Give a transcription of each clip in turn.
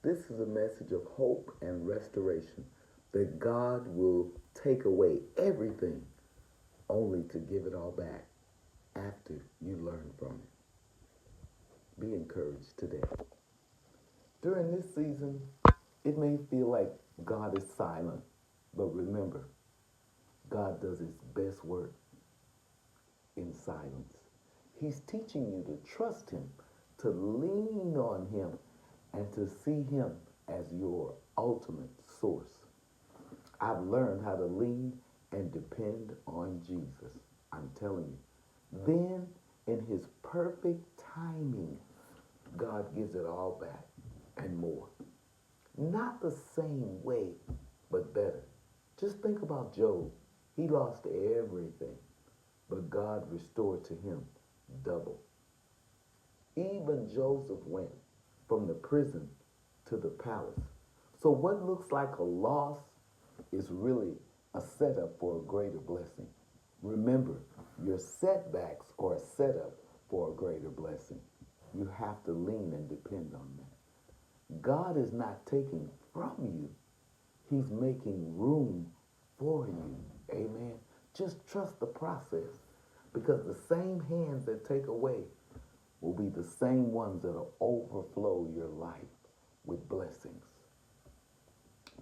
This is a message of hope and restoration that God will take away everything only to give it all back after you learn from it. Be encouraged today. During this season, it may feel like God is silent, but remember, God does his best work in silence. He's teaching you to trust him, to lean on him, and to see him as your ultimate source. I've learned how to lean and depend on Jesus. I'm telling you. Then, in his perfect timing, God gives it all back and more. Not the same way, but better. Just think about Job. He lost everything, but God restored to him double. Even Joseph went from the prison to the palace. So what looks like a loss is really a setup for a greater blessing. Remember, your setbacks are a setup for a greater blessing. You have to lean and depend on that. God is not taking from you. He's making room for you. Amen. Just trust the process, because the same hands that take away will be the same ones that will overflow your life with blessings.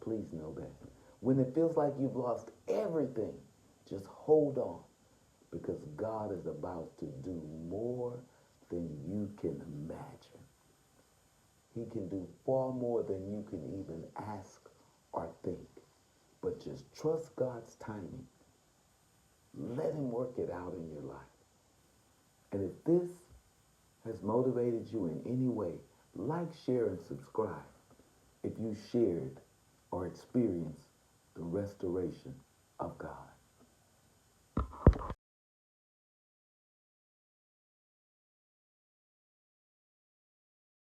Please know that. When it feels like you've lost everything, just hold on, because God is about to do more than you can imagine. He can do far more than you can even ask or think. But just trust God's timing. Let him work it out in your life. And if this has motivated you in any way, like, share, and subscribe if you shared or experienced the restoration of God.